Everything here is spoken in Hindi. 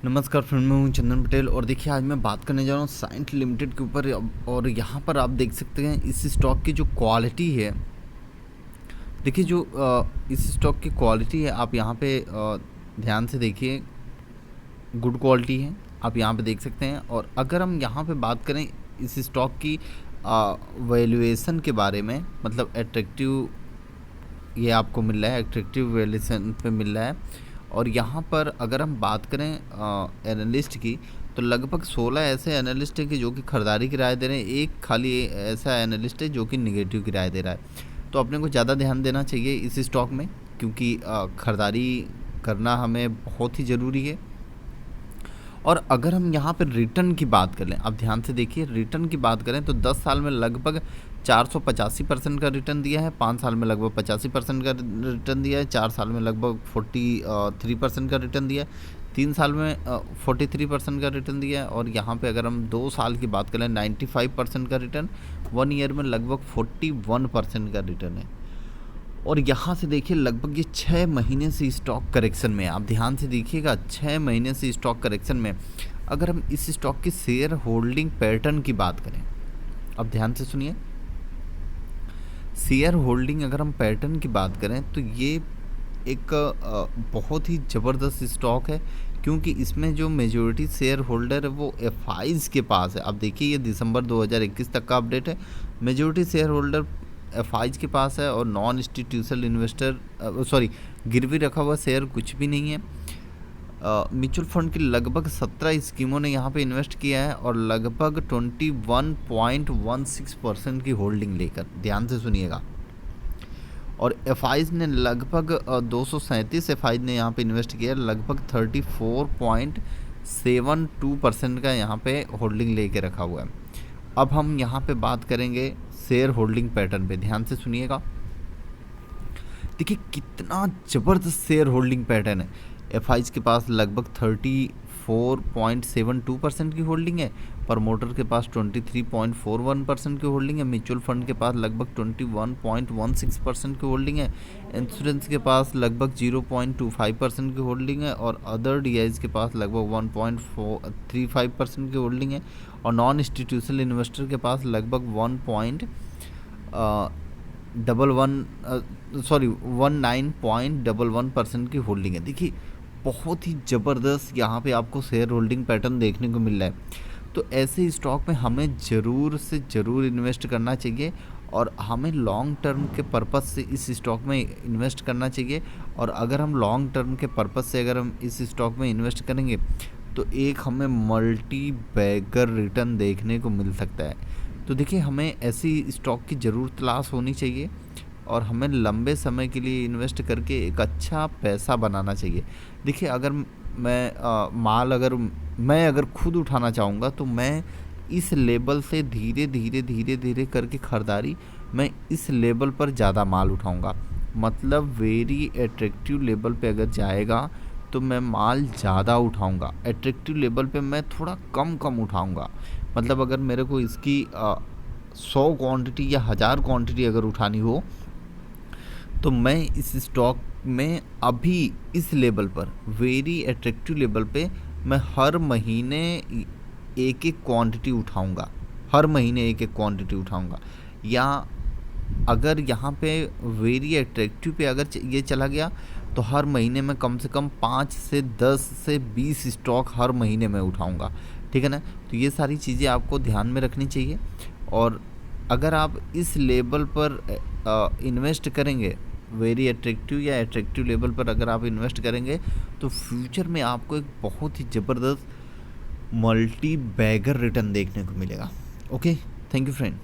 नमस्कार फ्रेंड, मैं हूं चंदन पटेल और देखिए आज मैं बात करने जा रहा हूं साइंट लिमिटेड के ऊपर। और यहां पर आप देख सकते हैं इस स्टॉक की जो क्वालिटी है। देखिए जो इस स्टॉक की क्वालिटी है, आप यहां पे ध्यान से देखिए, गुड क्वालिटी है, आप यहां पे देख सकते हैं। और अगर हम यहां पे बात करें इस स्टॉक की वैल्यूएशन के बारे में, मतलब एट्रैक्टिव ये आपको मिल रहा है, एट्रैक्टिव वैल्यूएशन पे मिल रहा है। और यहाँ पर अगर हम बात करें एनालिस्ट की, तो लगभग 16 ऐसे एनालिस्ट हैं कि जो कि खरीदारी की राय दे रहे हैं। एक खाली ऐसा एनालिस्ट है जो कि निगेटिव की राय दे रहा है। तो अपने को ज़्यादा ध्यान देना चाहिए इस स्टॉक में, क्योंकि खरीदारी करना हमें बहुत ही ज़रूरी है। और अगर हम यहाँ पर रिटर्न की बात कर लें, अब ध्यान से देखिए, रिटर्न की बात करें तो 10 साल में लगभग 485% का रिटर्न दिया है, 5 साल में लगभग 85% का रिटर्न दिया है, 4 साल में लगभग 43% का रिटर्न दिया है, 3 साल में 43% का रिटर्न दिया है। और यहाँ पे अगर हम 2 साल की बात करें 95% का रिटर्न, 1 ईयर में लगभग 41% का रिटर्न है। और यहाँ से देखिए लगभग ये 6 महीने से स्टॉक करेक्शन में है। आप ध्यान से देखिएगा, 6 महीने से स्टॉक करेक्शन में। अगर हम इस स्टॉक की शेयर होल्डिंग पैटर्न की बात करें, अब ध्यान से सुनिए, शेयर होल्डिंग अगर हम पैटर्न की बात करें तो ये एक बहुत ही ज़बरदस्त स्टॉक है, क्योंकि इसमें जो मेजॉरिटी शेयर होल्डर है वो एफआईज के पास है। अब देखिए ये दिसंबर 2021 तक का अपडेट है। मेजॉरिटी शेयर होल्डर एफआईज के पास है और नॉन इंस्टीट्यूशनल इन्वेस्टर गिरवी रखा हुआ शेयर कुछ भी नहीं है। म्यूचुअल फंड की लगभग 17 स्कीमों ने यहाँ पे इन्वेस्ट किया है और लगभग 21.16% की होल्डिंग लेकर, ध्यान से सुनिएगा। और एफआईज ने लगभग 237 एफआईज ने यहाँ पे इन्वेस्ट किया है, लगभग 34.72% का यहाँ पे होल्डिंग लेके रखा हुआ है। अब हम यहाँ पे बात करेंगे शेयर होल्डिंग पैटर्न पे, ध्यान से सुनिएगा। देखिए कितना ज़बरदस्त शेयर होल्डिंग पैटर्न है। एफआईज के पास लगभग 34.72% की होल्डिंग है, प्रमोटर के पास 23.41% की होल्डिंग है, म्यूचुअल फंड के पास लगभग 21.16% की होल्डिंग है, इंश्योरेंस के पास लगभग 0.25% की होल्डिंग है, और अदर डीआईज के पास लगभग 1.35% की होल्डिंग है, और नॉन इंस्टीट्यूशनल इन्वेस्टर के पास लगभग 19.11% की होल्डिंग है। देखिए बहुत ही ज़बरदस्त यहाँ पे आपको शेयर होल्डिंग पैटर्न देखने को मिल रहा है। तो ऐसे स्टॉक में हमें ज़रूर से ज़रूर इन्वेस्ट करना चाहिए, और हमें लॉन्ग टर्म के पर्पस से इस स्टॉक में इन्वेस्ट करना चाहिए। और अगर हम लॉन्ग टर्म के पर्पस से अगर हम इस स्टॉक में इन्वेस्ट करेंगे तो एक हमें मल्टी बैगर रिटर्न देखने को मिल सकता है। तो देखिए हमें ऐसी स्टॉक की ज़रूर तलाश होनी चाहिए, और हमें लंबे समय के लिए इन्वेस्ट करके एक अच्छा पैसा बनाना चाहिए। देखिए अगर मैं अगर खुद उठाना चाहूँगा तो मैं इस लेवल से धीरे धीरे करके खरीदारी, मैं इस लेवल पर ज़्यादा माल उठाऊँगा। मतलब वेरी एट्रैक्टिव लेवल पे अगर जाएगा तो मैं माल ज़्यादा उठाऊँगा, एट्रैक्टिव लेवल पे मैं थोड़ा कम उठाऊँगा। मतलब अगर मेरे को इसकी 100 क्वांटिटी या 1000 क्वांटिटी अगर उठानी हो तो मैं इस स्टॉक में अभी इस लेवल पर, वेरी एट्रैक्टिव लेवल पे, मैं हर महीने एक एक क्वांटिटी उठाऊंगा, हर महीने एक एक क्वांटिटी उठाऊंगा। या अगर यहाँ पे वेरी एट्रैक्टिव पे अगर ये चला गया तो हर महीने में कम से कम 5 से 10 से 20 स्टॉक हर महीने में उठाऊंगा। ठीक है ना। तो ये सारी चीज़ें आपको ध्यान में रखनी चाहिए। और अगर आप इस लेवल पर इन्वेस्ट करेंगे, वेरी एट्रैक्टिव या एट्रैक्टिव लेवल पर अगर आप इन्वेस्ट करेंगे तो फ्यूचर में आपको एक बहुत ही ज़बरदस्त मल्टी बैगर रिटर्न देखने को मिलेगा। Okay, thank you friend.